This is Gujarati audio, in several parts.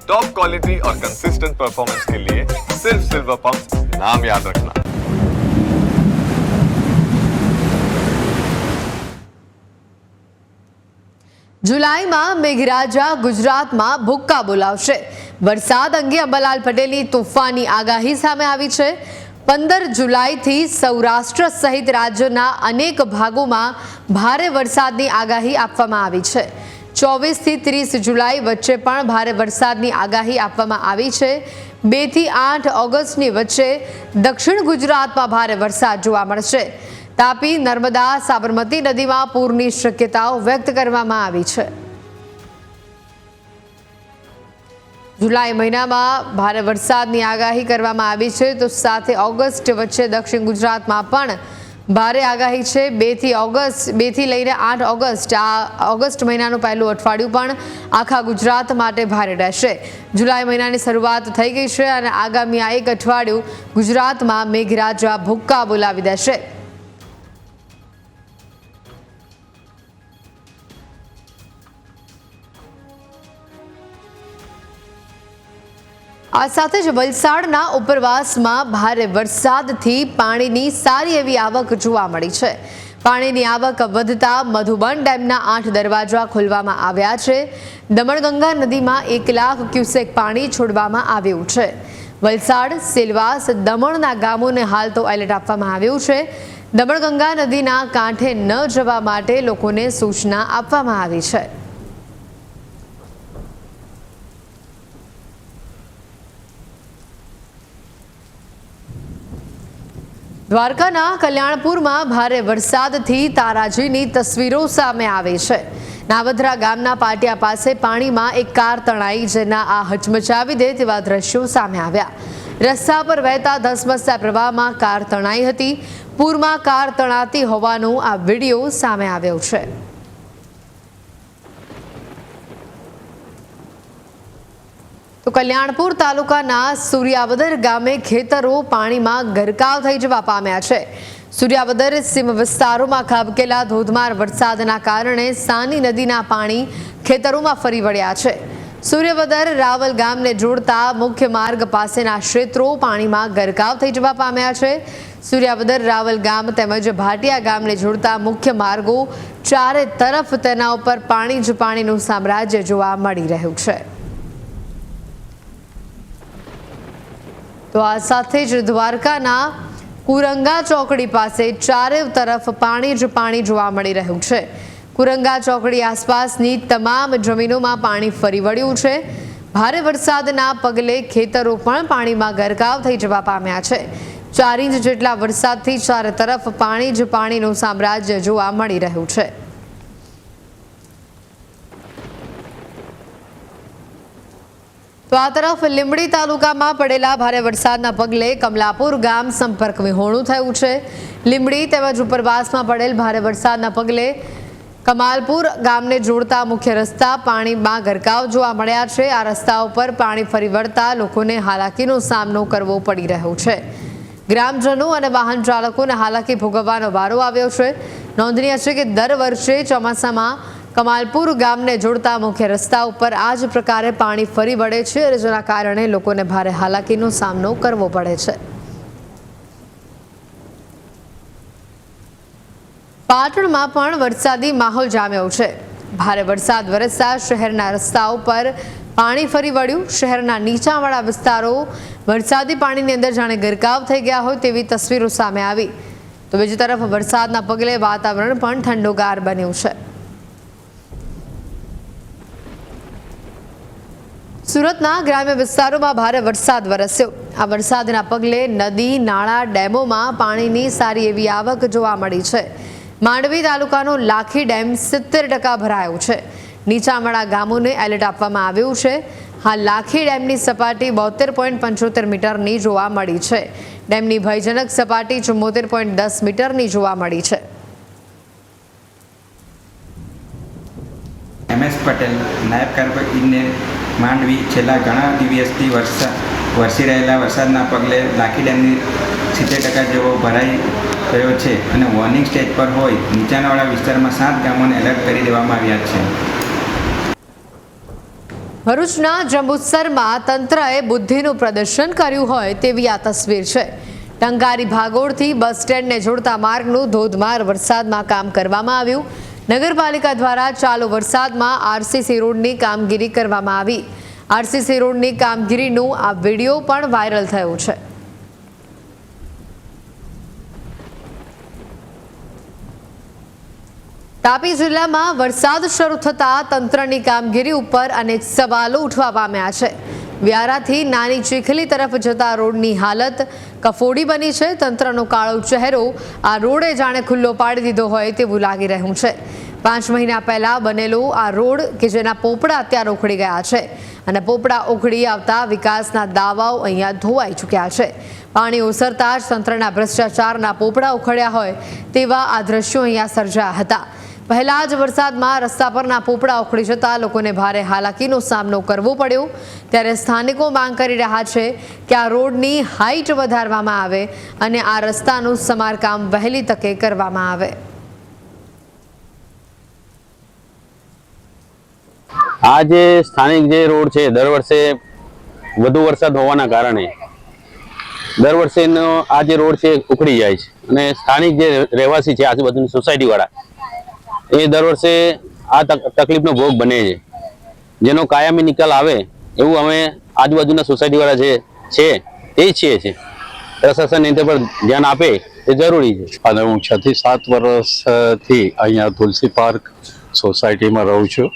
टॉप क्वालिटी और कंसिस्टेंट परफॉर्मेंस के लिए सिर्फ सिल्वर पंप नाम याद रखना। जुलाईમાં મેઘરાજા ગુજરાતમાં ભૂક્કા બોલાવશે। વરસાદ અંગે અંબાલાલ પટેલની તોફાની આગાહી સામે આવી છે। 15 જુલાઈથી સૌરાષ્ટ્ર સહિત રાજ્યના અનેક ભાગોમાં ભારે વરસાદની આગાહી આપવામાં આવી છે। 24 થી 30 જુલાઈ વચ્ચે પણ ભારે વરસાદની આગાહી આપવામાં આવી છે। 2 થી 8 ઓગસ્ટની વચ્ચે દક્ષિણ ગુજરાતમાં ભારે વરસાદ જોવા મળશે। તાપી, નર્મદા, સાબરમતી નદીમાં પૂરની શક્યતાઓ વ્યક્ત કરવામાં આવી છે। जुलाई મહિનામાં ભારે વરસાદની આગાહી કરવામાં આવી છે, તો સાથે ઓગસ્ટ વચ્ચે દક્ષિણ ગુજરાતમાં પણ ભારે આગાહી છે। 2 થી લઈને 8 ઓગસ્ટ, આ ઓગસ્ટ મહિનાનું પહેલું અઠવાડિયું પણ આખા ગુજરાત માટે ભારે રહેશે। જુલાઈ મહિનાની શરૂઆત થઈ ગઈ છે અને આગામી આ એક અઠવાડિયું ગુજરાતમાં મેઘરાજા ભૂક્કા બોલાવી દેશે। આ સાથે જ વલસાડના ઉપરવાસમાં ભારે વરસાદથી પાણીની સારી એવી આવક જોવા મળી છે। પાણીની આવક વધતા મધુબન ડેમના 8 દરવાજા ખોલવામાં આવ્યા છે। દમણગંગા નદીમાં 1 લાખ ક્યુસેક પાણી છોડવામાં આવ્યું છે। વલસાડ, સેલવાસ, દમણના ગામોને હાલ તો એલર્ટ આપવામાં આવ્યું છે। દમણગંગા નદીના કાંઠે ન જવા માટે લોકોને સૂચના આપવામાં આવી છે। દ્વારકાના કલ્યાણપુરમાં ભારે વરસાદથી તારાજીની તસવીરો સામે આવી છે। નાવધરા ગામના પાટિયા પાસે પાણીમાં એક કાર તણાઈ, જેના આ હચમચાવી દે તેવા દ્રશ્યો સામે આવ્યા। રસ્તા પર વહેતા ધસમસતા પ્રવાહમાં કાર તણાઈ હતી। પૂરમાં કાર તણાતી હોવાનો આ વિડીયો સામે આવ્યો છે। તો કલ્યાણપુર તાલુકાના સૂર્યાવદર ગામે ખેતરો પાણીમાં ગરકાવ થઈ જવા પામ્યા છે। સૂર્યાવદર સીમ વિસ્તારોમાં ખાબકેલા ધોધમાર વરસાદના કારણે સાની નદીના પાણી ખેતરોમાં ફરી વળ્યા છે। સૂર્યાવદર રાવલ ગામને જોડતા મુખ્ય માર્ગ પાસેના ક્ષેત્રો પાણીમાં ગરકાવ થઈ જવા પામ્યા છે। સૂર્યાવદર રાવલ ગામ તેમજ ભાટિયા ગામને જોડતા મુખ્ય માર્ગો ચારે તરફ તેના ઉપર પાણી જ પાણીનું સામ્રાજ્ય જોવા મળી રહ્યું છે। તો આ સાથે જ દ્વારકાના કુરંગા ચોકડી પાસે ચારે તરફ પાણી જ પાણી જોવા મળી રહ્યું છે। કુરંગા ચોકડી આસપાસની તમામ જમીનોમાં પાણી ફરી વળ્યું છે। ભારે વરસાદના પગલે ખેતરો પણ પાણીમાં ગરકાવ થઈ જવા પામ્યા છે। 4 ઇંચ જેટલા વરસાદથી ચારે તરફ પાણી જ પાણીનું સામ્રાજ્ય જોવા મળી રહ્યું છે। તો આ તરફ લીંબડી તાલુકામાં પડેલા ભારે વરસાદના પગલે કમલાપુર ગામ સંપર્ક વિહોણું થયું છે। લીંબડી તેમજ ઉપરવાસમાં પડેલ ભારે વરસાદના પગલે કમાલપુર ગામને જોડતા મુખ્ય રસ્તા પાણીમાં ગરકાવ જોવા મળ્યા છે। આ રસ્તા ઉપર પાણી ફરી વળતા લોકોને હાલાકીનો સામનો કરવો પડી રહ્યો છે। ગ્રામજનો અને વાહન ચાલકોને હાલાકી ભોગવવાનો વારો આવ્યો છે। નોંધનીય છે કે દર વર્ષે ચોમાસામાં કમાલપુર ગામને જોડતા મુખ્ય રસ્તા ઉપર આ જ પ્રકારે પાણી ફરી વળે છે, જેના કારણે લોકોને ભારે હાલાકીનો સામનો કરવો પડે છે। પાટણમાં પણ વરસાદી માહોલ જામ્યો છે। ભારે વરસાદ વરસતા શહેરના રસ્તાઓ પર પાણી ફરી વળ્યું। શહેરના નીચાણવાળા વિસ્તારો વરસાદી પાણીની અંદર જાણે ગરકાવ થઈ ગયા હોય તેવી તસવીરો સામે આવી। તો બીજી તરફ વરસાદના પગલે વાતાવરણ પણ ઠંડોગાર બન્યું છે। સુરતના ગ્રામ્ય વિસ્તારોમાં ભારે વરસાદ વરસ્યો। આ વરસાદના પગલે નદી, નાળા, ડેમોમાં પાણીની સારી એવી આવક જોવા મળી છે। માંડવી તાલુકાનો લાખી ડેમ 70% ભરાયો છે। નીચાણવાળા ગામોને એલર્ટ આપવામાં આવ્યું છે। હાલ લાખી ડેમની સપાટી 72.75 મીટરની જોવા મળી છે। ડેમની ભયજનક સપાટી 74.10 મીટરની જોવા મળી છે। MS પટેલ, નાયબ કાર્યપાલક ઇજનેર, માંડવી। છેલ્લા ઘણા દિવસથી વરસી રહેલા વરસાદના પગલે લાખી ડેમની 70% જેવો ભરાઈ ગયો છે અને વોર્નિંગ સ્ટેજ પર હોય નીચાણવાળા વિસ્તારમાં 7 ગામોને એલર્ટ કરી દેવામાં આવ્યા છે। ભરૂચના જંબુસરમાં તંત્રએ બુદ્ધિનું પ્રદર્શન કર્યું હોય તેવી આ તસવીર છે। ટંકારી ભાગોળથી બસ સ્ટેન્ડને જોડતા માર્ગનું ધોધમાર વરસાદમાં કામ કરવામાં આવ્યું। નગરપાલિકા દ્વારા ચાલુ વરસાદમાં આરસીસી રોડની કામગીરી કરવામાં આવી। આરસીસી રોડની કામગીરીનું આ વિડીયો પણ વાયરલ થયો છે। તાપી જિલ્લામાં વરસાદ શરૂ થતાં તંત્રની કામગીરી ઉપર અનેક સવાલો ઉઠવા પામ્યા છે। વ્યારાથી નાની ચીખલી તરફ જતા રોડની હાલત કફોડી બની છે। તંત્રનો કાળો ચહેરો આ રોડે જાણે ખુલ્લો પાડી દીધો હોય તેવું લાગી રહ્યું છે। 5 મહિના પહેલા બનેલો આ રોડ કે જેના પોપડા અત્યારે ઉખડી ગયા છે અને પોપડા ઉખડી આવતા વિકાસના દાવાઓ અહીંયા ધોવાઈ ચૂક્યા છે। પાણી ઓસરતા જ તંત્રના ભ્રષ્ટાચારના પોપડા ઉખડ્યા હોય તેવા આ દ્રશ્યો અહીંયા સર્જાયા હતા। પહેલા જ વરસાદમાં રસ્તા પરના પોપડા ઉખડી જતા લોકોને ભારે હાલાકીનો સામનો કરવો પડ્યો। ત્યારે સ્થાનિકો માંગ કરી રહ્યા છે કે આ રોડની હાઈટ વધારવામાં આવે અને આ રસ્તાનું સમારકામ વહેલી તકે કરવામાં આવે। આ જે સ્થાનિક જે રોડ છે દર વર્ષે વધુ વરસાદ હોવાના કારણે દર વર્ષેનો આ જે રોડ છે ઉખડી જાય છે અને સ્થાનિક જે રહેવાસી છે આજુબાજુની સોસાયટીવાળા એ દર વર્ષે આ તકલીફનો ભોગ બને છે, જેનો કાયમી નિકાલ આવે એવું અમે આજુબાજુના સોસાયટીવાળા જે છે તે ઈચ્છીએ છીએ। પ્રશાસન એના પર ધ્યાન આપે એ જરૂરી છે। અને હું 6 થી 7 વર્ષથી અહીંયા તુલસી પાર્ક સોસાયટીમાં રહું છું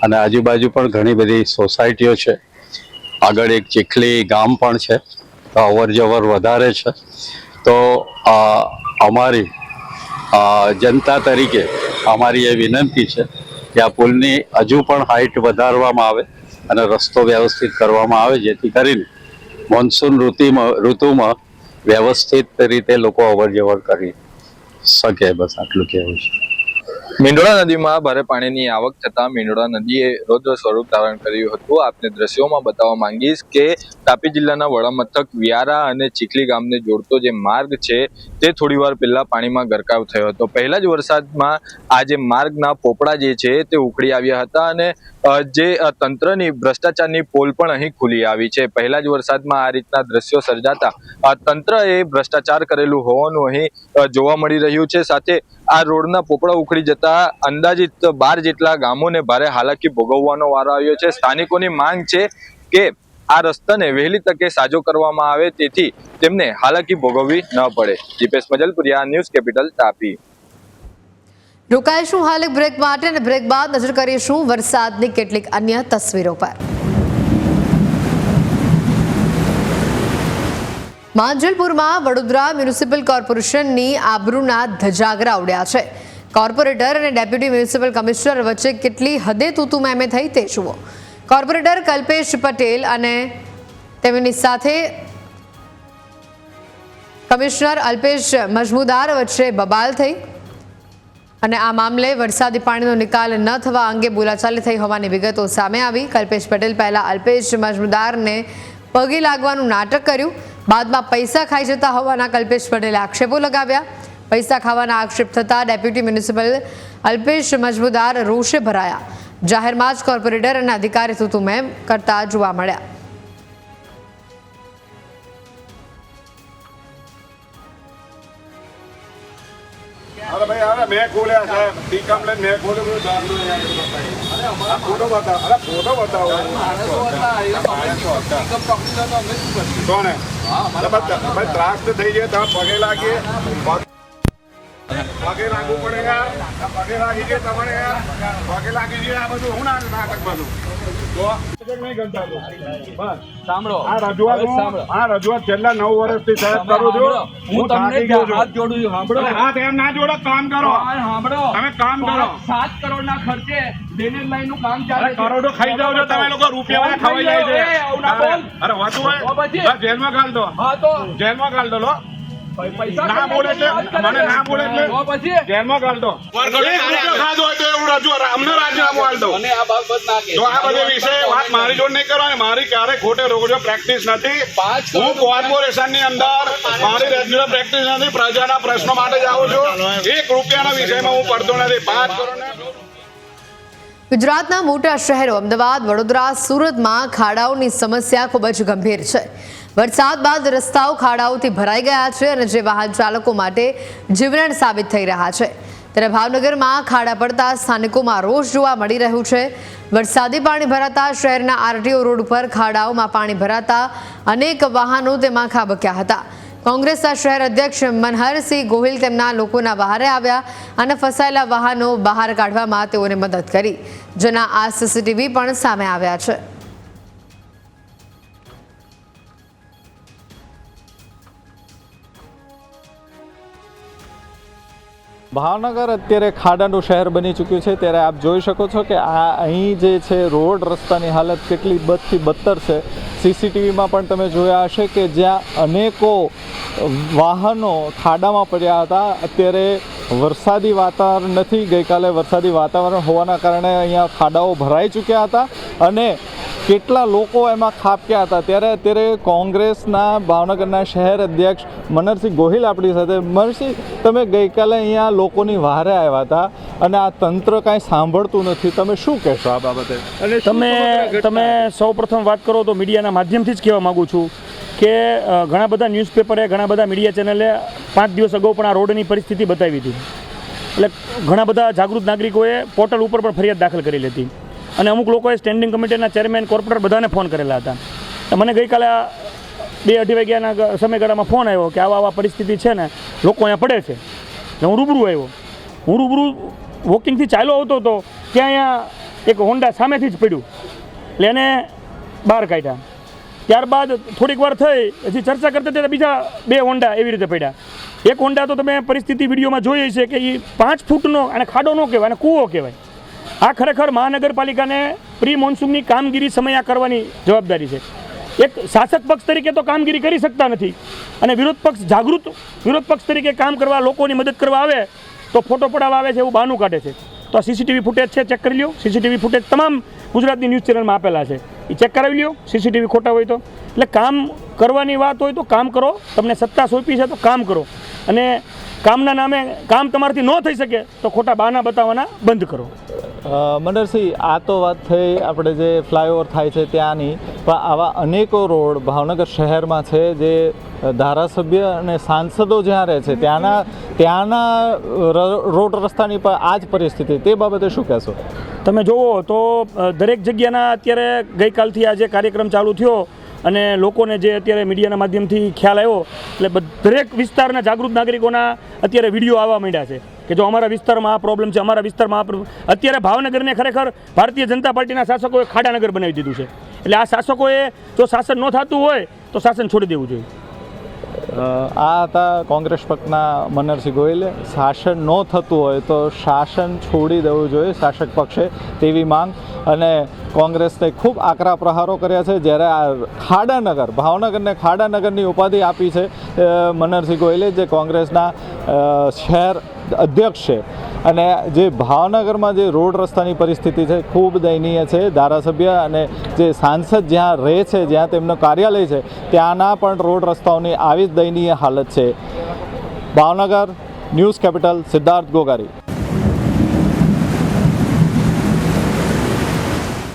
અને આજુબાજુ પણ ઘણી બધી સોસાયટીઓ છે। આગળ એક ચીખલી ગામ પણ છે, તો અવર જવર વધારે છે। તો અમારી જનતા તરીકે અમારી એ વિનંતી છે કે આ પુલની હજુ પણ હાઈટ વધારવામાં આવે અને રસ્તો વ્યવસ્થિત કરવામાં આવે, જેથી કરીને મોન્સૂન ઋતુમાં વ્યવસ્થિત રીતે લોકો અવર જવર કરી શકે। બસ આટલું કહેવું છે। મીંડોળા નદીમાં ભારે પાણીની આવક થતાં મીંડોળા નદીએ રૌદ્ર સ્વરૂપ ધારણ કર્યું હતું। આપને દ્રશ્યોમાં બતાવવા માંગીશ કે તાપી જિલ્લાના વડા મથક વ્યારા અને ચીખલી ગામને જોડતો જે માર્ગ છે તે થોડીવાર પહેલા પાણીમાં ગરકાવ થયો હતો। પહેલા જ વરસાદમાં આ જે માર્ગના પોપડા જે છે તે ઉખડી આવ્યા હતા અને જે તંત્રની ભ્રષ્ટાચારની પોલ પણ અહીં ખુલી આવી છે। પહેલા જ વરસાદમાં આ રીતના દ્રશ્યો સર્જાતા તંત્રએ ભ્રષ્ટાચાર કરેલું હોવાનું અહીં જોવા મળી રહ્યું છે। સાથે આ રોડના પોપડા ઉખડી જતા અંદાજિત 12 જેટલા ગામોને ભારે હાલાકી ભોગવવાનો વારો આવ્યો છે। સ્થાનિકોની માંગ છે કે આ રસ્તાને વહેલી તકે સાજો કરવામાં આવે તેથી તેમને હાલાકી ભોગવવી ન પડે। જીપેશ મજલપુરિયા, ન્યૂઝ કેપિટલ, તાપી। રોકાઈશું હાલ એક બ્રેક માટે અને બ્રેક બાદ નજર કરીશું વરસાદની કેટલીક અન્ય તસવીરો પર। માંજલપુરમાં વડોદરા મ્યુનિસિપલ કોર્પોરેશનની આબરૂના ધજાગરા ઉડ્યા છે। કોર્પોરેટર અને ડેપ્યુટી મ્યુનિસિપલ કમિશનર વચ્ચે કેટલી હદે તૂતુ મેમે થઈ તે જુઓ। કોર્પોરેટર કલ્પેશ પટેલ અને તેમની સાથે કમિશનર અલ્પેશ મજમુદાર વચ્ચે બબાલ થઈ અને આ મામલે વરસાદી પાણીનો નિકાલ ન થવા અંગે બોલાચાલી થઈ હોવાની વિગતો સામે આવી। કલ્પેશ પટેલ પહેલા અલ્પેશ મજમુદારને પગે લાગવાનું નાટક કર્યું, બાદમાં પૈસા ખાઈ જતા હોવાના કલ્પેશ પટેલે આક્ષેપો લગાવ્યા। પૈસા ખાવાના આક્ષેપ થતા ડેપ્યુટી મ્યુનિસિપલ અલ્પેશ મજમુદાર રોષે ભરાયા। જાહેરમાં જ કોર્પોરેટર અને અધિકારી તૂતુ મેમ કરતા જોવા મળ્યા। अरे भाई अरे मैं खोले साहब टी कम्प्लेन मैं खोले मुझे दाखिल हो जाएगा। अरे फोटो बताओ, अरे फोटो बताओ। कौन है? अरे भाई त्रास तो થઈ જાય તો પગે લાગીએ, પગે લાગવું પડેગા। પગે લાગી છે તમારે, પગે લાગી છે। આ બધું હું નાટક બધું તો નહીં ગણતા તો બસ સાંભળો। આ રજૂઆત છેલ્લા 9 વર્ષથી સાહેબ કરું છું। હું તમને હાથ જોડું છું, સાંભળો। હાથ એમ ના જોડો, કામ કરો, સાંભળો। તમે કામ કરો। 7 કરોડના ખર્ચે ડ્રેનેજ લાઈનનું કામ ચાલે છે। કરોડો ખાઈ જાવ છો તમે લોકો, રૂપિયા ખવાઈ જાય છે। અરે વાતું હોય જેલમાં ગાળ દો। હા તો જેલમાં ગાળ દો। લો ના બોલે છે, મને ના બોલે છે જેલમાં ગાળ દો। ખાધો હોય તો એવું અમને રાજીનામું આલ દો। તો આ બધે વિશે વાત મારી જોડે નહીં કરવાની। મારી ક્યારે ખોટે રોકજો પ્રેક્ટિસ નથી। હું કોર્પોરેશનની અંદર મારી રેગ્યુલર પ્રેક્ટિસ નથી। પ્રજાના પ્રશ્નો માટે જ આવું છું। 1 રૂપિયાના વિષયમાં હું પડતો નથી। 5 કરોડ ગુજરાતના મોટા શહેરો અમદાવાદ, વડોદરા, સુરતમાં ખાડાઓની સમસ્યા ખૂબ જ ગંભીર છે. વરસાદ બાદ રસ્તાઓ ખાડાઓથી ભરાઈ ગયા છે અને જે વાહન ચાલકો માટે જીવલેણ સાબિત થઈ રહ્યા છે. ત્યારે ભાવનગરમાં ખાડા પડતા સ્થાનિકોમાં રોષ જોવા મળી રહ્યું છે. વરસાદી પાણી ભરાતા શહેરના આરટીઓ રોડ ઉપર ખાડાઓમાં પાણી ભરાતા અનેક વાહનો તેમાં ખાબક્યા હતા. કોંગ્રેસના શહેર અધ્યક્ષ મનહરસિંહ ગોહિલ તેમના લોકોના વહારે આવ્યા અને ફસાયેલા વાહનો બહાર કાઢવામાં તેઓને મદદ કરી, જેના આ સીસીટીવી પણ સામે આવ્યા છે. ભાવનગર અત્યારે ખાડાનું શહેર બની ચૂક્યું છે. ત્યારે આપ જોઈ શકો છો કે અહીં જે છે રોડ રસ્તાની હાલત કેટલી બદથી બદતર છે. સીસીટીવીમાં પણ તમે જોયા હશે કે જ્યાં અનેકો વાહનો ખાડામાં પડ્યા હતા. અત્યારે વરસાદી વાતાવરણ નથી, ગઈકાલે વરસાદી વાતાવરણ હોવાના કારણે અહીંયા ખાડાઓ ભરાઈ ચૂક્યા હતા અને કેટલા લોકો એમાં ખાબક્યા હતા. ત્યારે અત્યારે કોંગ્રેસના ભાવનગરના શહેર અધ્યક્ષ મનહરસિંહ ગોહિલ આપણી સાથે. મનહરસિંહ, તમે ગઈકાલે અહીંયા લોકોની વહારે આવ્યા હતા અને આ તંત્ર કાંઈ સાંભળતું નથી, તમે શું કહેશો આ બાબતે? અને તમે સૌ પ્રથમ વાત કરો તો મીડિયાના માધ્યમથી જ કહેવા માગું છું કે ઘણા બધા ન્યૂઝપેપરે, ઘણા બધા મીડિયા ચેનલે 5 દિવસ અગાઉ પણ આ રોડની પરિસ્થિતિ બતાવી હતી. એટલે ઘણા બધા જાગૃત નાગરિકોએ પોર્ટલ ઉપર પણ ફરિયાદ દાખલ કરેલી હતી અને અમુક લોકોએ સ્ટેન્ડિંગ કમિટીના ચેરમેન, કોર્પોરેટર બધાને ફોન કરેલા હતા. મને ગઈકાલે 2-2:30 વાગ્યાના સમયગાળામાં ફોન આવ્યો કે આવા પરિસ્થિતિ છે ને, લોકો અહીંયા પડે છે. હું રૂબરૂ આવ્યો. હું રૂબરૂ વોકિંગથી ચાલ્યો આવતો હતો ત્યાં અહીંયા એક હોન્ડા સામેથી જ પડ્યું એટલે એને બહાર કાઢ્યા. ત્યારબાદ થોડીક વાર થઈ, હજી ચર્ચા કરતા ત્યારે બીજા 2 હોન્ડા એવી રીતે પડ્યા. એક હોન્ડા તો તમે પરિસ્થિતિ વિડીયોમાં જોઈ છે કે એ 5 ફૂટનો, અને ખાડો ન કહેવાય, અને કૂવો કહેવાય. આ ખરેખર મહાનગરપાલિકાને પ્રી મોન્સૂનની કામગીરી સમયા કરવાની જવાબદારી છે. એક શાસક પક્ષ તરીકે તો કામગીરી કરી શકતા નથી અને વિરોધ પક્ષ જાગૃત વિરોધ પક્ષ તરીકે કામ કરવા, લોકોની મદદ કરવા આવે તો ફોટો પડાવવા આવે છે એવું બહાનું કાઢે છે. તો આ સીસીટીવી ફૂટેજ છે, ચેક કરી લ્યો. સીસીટીવી ફૂટેજ તમામ ગુજરાતની ન્યૂઝ ચેનલમાં આપેલા છે, એ ચેક કરાવી લ્યો. સીસીટીવી ખોટા હોય તો. એટલે કામ કરવાની વાત હોય તો કામ કરો. તમને સત્તા સોંપી છે તો કામ કરો, અને કામના નામે કામ તમારાથી ન થઈ શકે તો ખોટા બહાના બતાવવાના બંધ કરો. મનહરસિંહ, આ તો વાત થઈ આપણે જે ફ્લાયઓવર થાય છે ત્યાંની, પણ આવા અનેકો રોડ ભાવનગર શહેરમાં છે જે ધારાસભ્ય અને સાંસદો જ્યાં રહે છે ત્યાંના રોડ રસ્તાની પણ આ જ પરિસ્થિતિ. તે બાબતે શું કહેશો? તમે જુઓ તો દરેક જગ્યાના અત્યારે ગઈકાલથી આ જે કાર્યક્રમ ચાલુ થયો અને લોકોને જે અત્યારે મીડિયાના માધ્યમથી ખ્યાલ આવ્યો એટલે દરેક વિસ્તારના જાગૃત નાગરિકોના અત્યારે વિડીયો આવવા માંડ્યા છે કે જો અમારા વિસ્તારમાં આ પ્રોબ્લેમ છે, અમારા વિસ્તારમાં આ પ્રોબ્લેમ. અત્યારે ભાવનગરને ખરેખર ભારતીય જનતા પાર્ટીના શાસકોએ ખાડાનગર બનાવી દીધું છે. એટલે આ શાસકોએ જો શાસન ન થતું હોય તો શાસન છોડી દેવું જોઈએ. આ હતા કોંગ્રેસ પક્ષના મનહરસિંહ ગોહિલે. શાસન ન થતું હોય તો શાસન છોડી દેવું જોઈએ શાસક પક્ષે, તેવી માંગ. અને કોંગ્રેસને ખૂબ આકરા પ્રહારો કર્યા છે. જ્યારે આ ખાડાનગર, ભાવનગરને ખાડાનગરની ઉપાધિ આપી છે મનહરસિંહ ગોહિલે, જે કોંગ્રેસના શહેર અધ્યક્ષ છે. અને જે ભાવનગરમાં જે રોડ રસ્તાની પરિસ્થિતિ છે ખૂબ દયનીય છે. ધારાસભ્ય અને જે સાંસદ જ્યાં રહે છે, જ્યાં તેમનું કાર્યાલય છે, ત્યાંના પણ રોડ રસ્તાઓની આવી જ દયનીય હાલત છે. Bhavnagar, news capital, Siddharth Gogari.